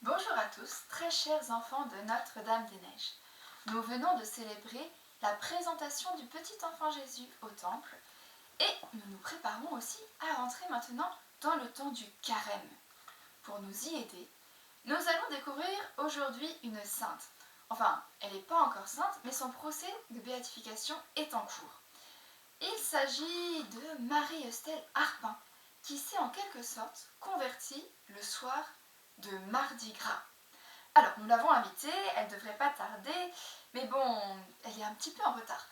Bonjour à tous, très chers enfants de Notre-Dame-des-Neiges. Nous venons de célébrer la présentation du petit enfant Jésus au temple et nous nous préparons aussi à rentrer maintenant dans le temps du carême. Pour nous y aider, nous allons découvrir aujourd'hui une sainte. Enfin, elle n'est pas encore sainte, mais son procès de béatification est en cours. Il s'agit de Marie-Estelle Arpin, qui s'est en quelque sorte convertie le soir de Mardi Gras. Alors, nous l'avons invitée, elle ne devrait pas tarder, mais bon, elle est un petit peu en retard.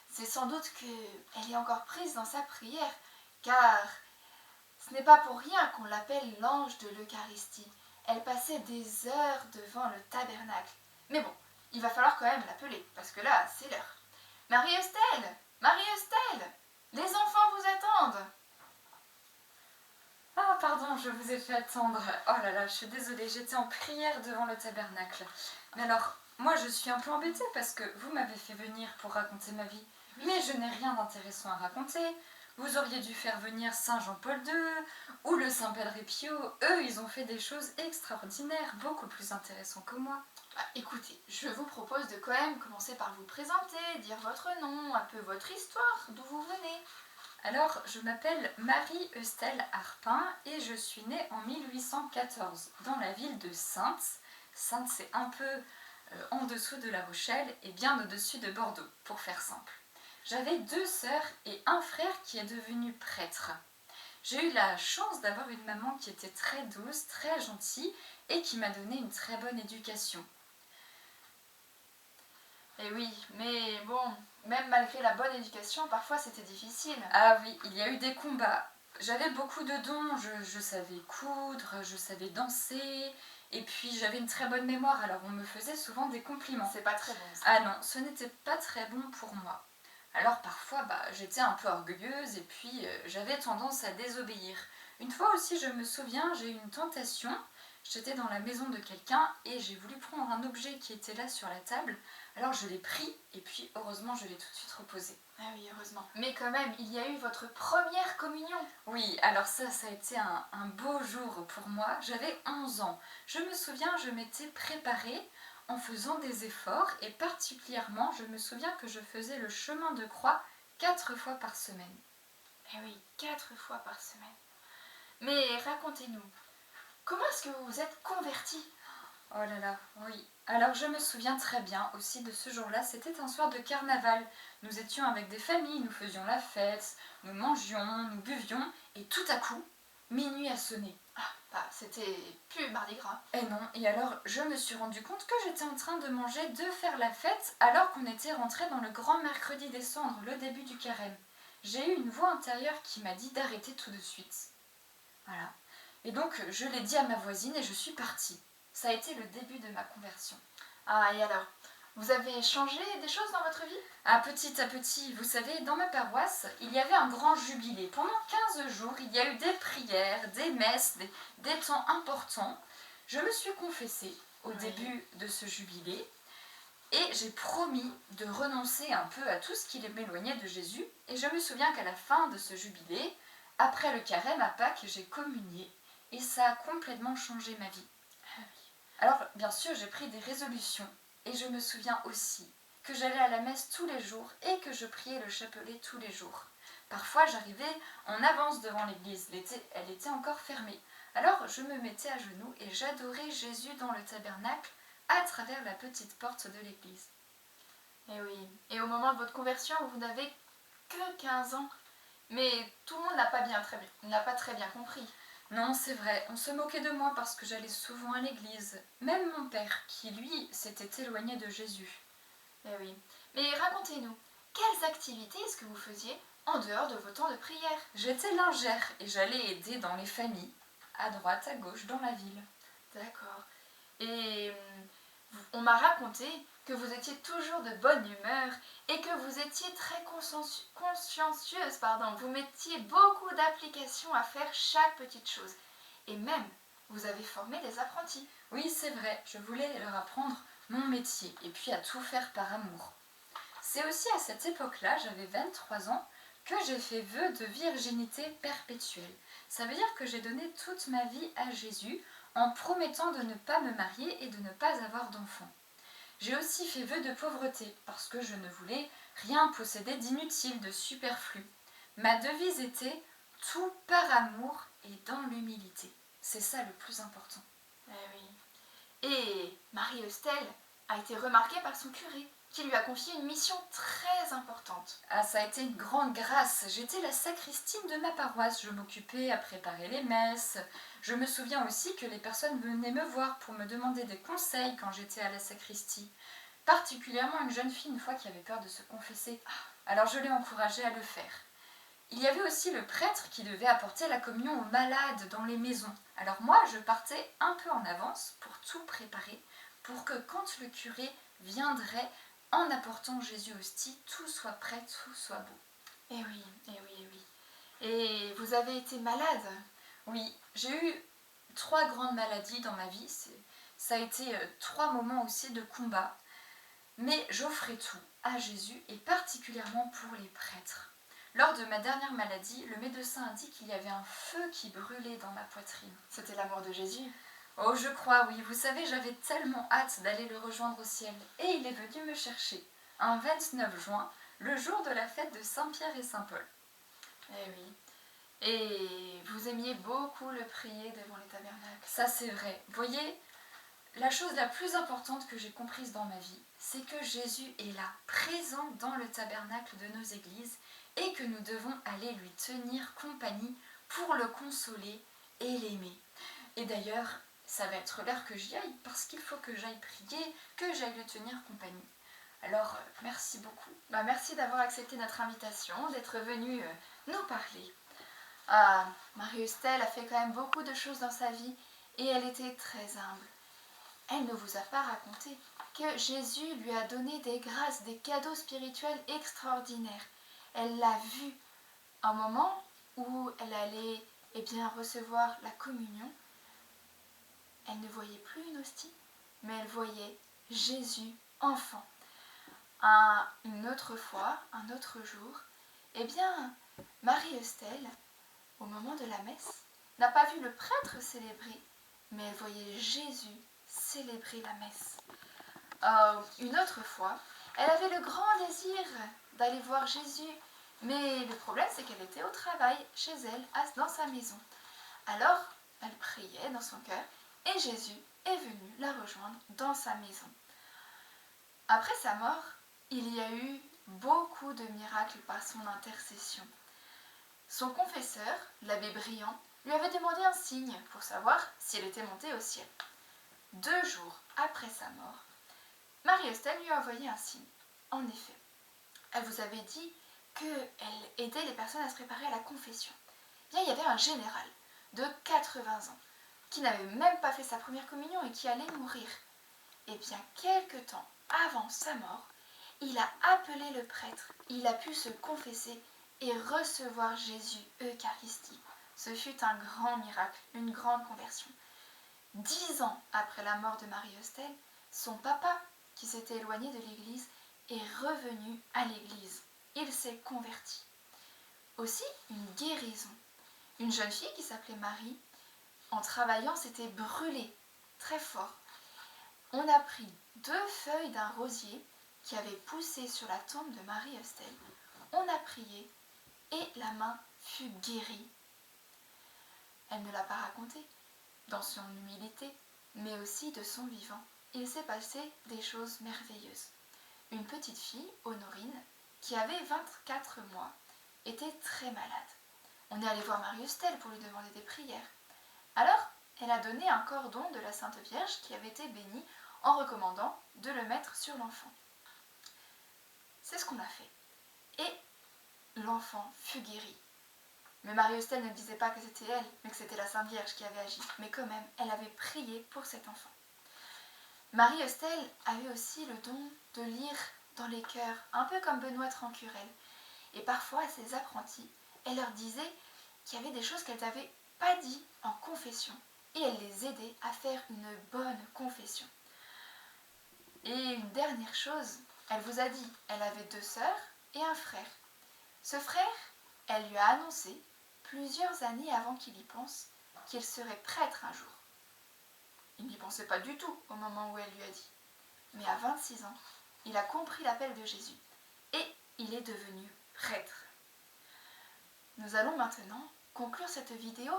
C'est sans doute qu'elle est encore prise dans sa prière, car ce n'est pas pour rien qu'on l'appelle l'ange de l'Eucharistie. Elle passait des heures devant le tabernacle. Mais bon, il va falloir quand même l'appeler, parce que là, c'est l'heure. Marie-Estelle! Marie-Estelle! Les enfants vous attendent! Ah, pardon, je vous ai fait attendre. Oh là là, je suis désolée, j'étais en prière devant le tabernacle. Mais alors, moi je suis un peu embêtée parce que vous m'avez fait venir pour raconter ma vie. Mais je n'ai rien d'intéressant à raconter. Vous auriez dû faire venir Saint Jean-Paul II ou le Saint Padre Pio. Eux, ils ont fait des choses extraordinaires, beaucoup plus intéressantes que moi. Écoutez, je vous propose de quand même commencer par vous présenter, dire votre nom, un peu votre histoire, d'où vous venez. Alors, je m'appelle Marie-Estelle Arpin et je suis née en 1814 dans la ville de Saintes. Saintes, c'est un peu en dessous de La Rochelle et bien au-dessus de Bordeaux, pour faire simple. J'avais 2 sœurs et un frère qui est devenu prêtre. J'ai eu la chance d'avoir une maman qui était très douce, très gentille et qui m'a donné une très bonne éducation. Eh oui, mais bon, même malgré la bonne éducation, parfois c'était difficile. Ah oui, il y a eu des combats. J'avais beaucoup de dons, je savais coudre, je savais danser, et puis j'avais une très bonne mémoire, alors on me faisait souvent des compliments. C'est pas très bon ça. Ah non, ce n'était pas très bon pour moi. Alors parfois, j'étais un peu orgueilleuse et puis j'avais tendance à désobéir. Une fois aussi, je me souviens, j'ai eu une tentation. J'étais dans la maison de quelqu'un et j'ai voulu prendre un objet qui était là sur la table. Alors je l'ai pris et puis heureusement, je l'ai tout de suite reposé. Ah oui, heureusement. Mais quand même, il y a eu votre première communion. Oui, alors ça a été un beau jour pour moi. J'avais 11 ans. Je me souviens, je m'étais préparée en faisant des efforts et particulièrement, je me souviens que je faisais le chemin de croix 4 fois par semaine. Eh oui, 4 fois par semaine. Mais racontez-nous, comment est-ce que vous vous êtes convertie? Oh là là, oui. Alors je me souviens très bien aussi de ce jour-là, c'était un soir de carnaval. Nous étions avec des familles, nous faisions la fête, nous mangions, nous buvions, et tout à coup, minuit a sonné. C'était plus Mardi Gras. Et non, et alors je me suis rendu compte que j'étais en train de manger, de faire la fête, alors qu'on était rentré dans le grand mercredi des cendres, le début du carême. J'ai eu une voix intérieure qui m'a dit d'arrêter tout de suite. Voilà. Et donc je l'ai dit à ma voisine et je suis partie. Ça a été le début de ma conversion. Ah, et alors, vous avez changé des choses dans votre vie? À petit, vous savez, dans ma paroisse, il y avait un grand jubilé. Pendant 15 jours, il y a eu des prières, des messes, des temps importants. Je me suis confessée au début de ce jubilé et j'ai promis de renoncer un peu à tout ce qui m'éloignait de Jésus. Et je me souviens qu'à la fin de ce jubilé, après le carême à Pâques, j'ai communié et ça a complètement changé ma vie. Alors, bien sûr, j'ai pris des résolutions et je me souviens aussi que j'allais à la messe tous les jours et que je priais le chapelet tous les jours. Parfois, j'arrivais en avance devant l'église, elle était encore fermée. Alors, je me mettais à genoux et j'adorais Jésus dans le tabernacle à travers la petite porte de l'église. Eh oui, et au moment de votre conversion, vous n'avez que 15 ans. Mais tout le monde n'a pas très bien compris. Non, c'est vrai, on se moquait de moi parce que j'allais souvent à l'église. Même mon père, qui lui s'était éloigné de Jésus. Eh oui. Mais racontez-nous, quelles activités est-ce que vous faisiez en dehors de vos temps de prière? J'étais lingère et j'allais aider dans les familles, à droite, à gauche, dans la ville. D'accord. Et on m'a raconté que vous étiez toujours de bonne humeur et que vous étiez très consciencieuse. Vous mettiez beaucoup d'applications à faire chaque petite chose. Et même, vous avez formé des apprentis. Oui, c'est vrai, je voulais leur apprendre mon métier et puis à tout faire par amour. C'est aussi à cette époque-là, j'avais 23 ans, que j'ai fait vœu de virginité perpétuelle. Ça veut dire que j'ai donné toute ma vie à Jésus en promettant de ne pas me marier et de ne pas avoir d'enfants. J'ai aussi fait vœu de pauvreté, parce que je ne voulais rien posséder d'inutile, de superflu. Ma devise était « tout par amour et dans l'humilité ». C'est ça le plus important. Eh oui. Et Marie-Estelle a été remarquée par son curé, qui lui a confié une mission très importante. Ah, ça a été une grande grâce. J'étais la sacristine de ma paroisse. Je m'occupais à préparer les messes. Je me souviens aussi que les personnes venaient me voir pour me demander des conseils quand j'étais à la sacristie. Particulièrement une jeune fille une fois qui avait peur de se confesser. Alors je l'ai encouragée à le faire. Il y avait aussi le prêtre qui devait apporter la communion aux malades dans les maisons. Alors moi, je partais un peu en avance pour tout préparer, pour que quand le curé viendrait, en apportant Jésus hostie, tout soit prêt, tout soit beau. Eh oui, eh oui, eh oui. Et vous avez été malade? Oui, j'ai eu 3 grandes maladies dans ma vie. Ça a été 3 moments aussi de combat. Mais j'offrais tout à Jésus et particulièrement pour les prêtres. Lors de ma dernière maladie, le médecin a dit qu'il y avait un feu qui brûlait dans ma poitrine. C'était l'amour de Jésus. Oh, je crois, oui. Vous savez, j'avais tellement hâte d'aller le rejoindre au ciel. Et il est venu me chercher, un 29 juin, le jour de la fête de Saint-Pierre et Saint-Paul. Eh oui. Et vous aimiez beaucoup le prier devant les tabernacles. Ça, c'est vrai. Vous voyez, la chose la plus importante que j'ai comprise dans ma vie, c'est que Jésus est là, présent dans le tabernacle de nos églises, et que nous devons aller lui tenir compagnie pour le consoler et l'aimer. Et d'ailleurs, ça va être l'heure que j'y aille, parce qu'il faut que j'aille prier, que j'aille lui tenir compagnie. Alors, merci beaucoup. Merci d'avoir accepté notre invitation, d'être venue nous parler. Marie-Estelle a fait quand même beaucoup de choses dans sa vie, et elle était très humble. Elle ne vous a pas raconté que Jésus lui a donné des grâces, des cadeaux spirituels extraordinaires. Elle l'a vu un moment où elle allait recevoir la communion. Elle ne voyait plus une hostie, mais elle voyait Jésus enfant. Une autre fois, un autre jour, Marie-Estelle, au moment de la messe, n'a pas vu le prêtre célébrer, mais elle voyait Jésus célébrer la messe. Une autre fois, elle avait le grand désir d'aller voir Jésus, mais le problème c'est qu'elle était au travail, chez elle, dans sa maison. Alors, elle priait dans son cœur et Jésus est venu la rejoindre dans sa maison. Après sa mort, il y a eu beaucoup de miracles par son intercession. Son confesseur, l'abbé Briand, lui avait demandé un signe pour savoir si elle était montée au ciel. 2 jours après sa mort, Marie-Estelle lui a envoyé un signe. En effet, elle vous avait dit qu'elle aidait les personnes à se préparer à la confession. Il y avait un général de 80 ans qui n'avait même pas fait sa première communion et qui allait mourir. Quelque temps avant sa mort, il a appelé le prêtre, il a pu se confesser et recevoir Jésus eucharistique. Ce fut un grand miracle, une grande conversion. 10 ans après la mort de Marie-Estelle, son papa, qui s'était éloigné de l'église, est revenu à l'église. Il s'est converti. Aussi, une guérison. Une jeune fille qui s'appelait Marie, en travaillant, s'était brûlée très fort. On a pris 2 feuilles d'un rosier qui avait poussé sur la tombe de Marie-Estelle. On a prié et la main fut guérie. Elle ne l'a pas raconté dans son humilité, mais aussi de son vivant. Il s'est passé des choses merveilleuses. Une petite fille, Honorine, qui avait 24 mois, était très malade. On est allé voir Marie-Estelle pour lui demander des prières. Alors, elle a donné un cordon de la Sainte Vierge qui avait été béni en recommandant de le mettre sur l'enfant. C'est ce qu'on a fait. Et l'enfant fut guéri. Mais Marie-Estelle ne disait pas que c'était elle, mais que c'était la Sainte Vierge qui avait agi. Mais quand même, elle avait prié pour cet enfant. Marie-Estelle avait aussi le don de lire dans les cœurs, un peu comme Benoît Trancurel. Et parfois, à ses apprentis, elle leur disait qu'il y avait des choses qu'elle n'avait pas dit en confession. Et elle les aidait à faire une bonne confession. Et une dernière chose, elle vous a dit, elle avait 2 sœurs et un frère. Ce frère, elle lui a annoncé, plusieurs années avant qu'il y pense, qu'il serait prêtre un jour. Il n'y pensait pas du tout au moment où elle lui a dit. Mais à 26 ans, il a compris l'appel de Jésus et il est devenu prêtre. Nous allons maintenant conclure cette vidéo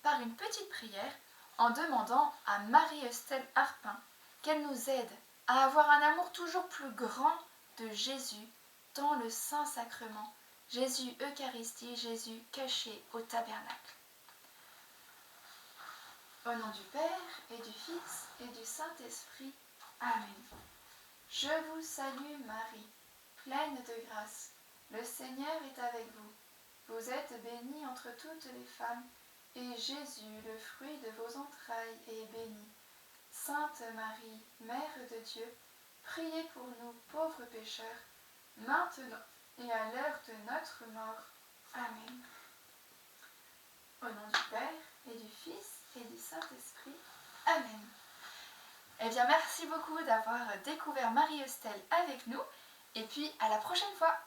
par une petite prière en demandant à Marie-Estelle Harpin qu'elle nous aide à avoir un amour toujours plus grand de Jésus dans le Saint-Sacrement, Jésus Eucharistie, Jésus caché au tabernacle. Au nom du Père et du Fils et du Saint-Esprit. Amen. Je vous salue Marie, pleine de grâce, le Seigneur est avec vous. Vous êtes bénie entre toutes les femmes, et Jésus, le fruit de vos entrailles, est béni. Sainte Marie, Mère de Dieu, priez pour nous pauvres pécheurs, maintenant et à l'heure de notre mort. Amen. Au nom du Père et du Fils et du Saint-Esprit. Amen. Eh bien, merci beaucoup d'avoir découvert Marie-Estelle avec nous, et puis à la prochaine fois.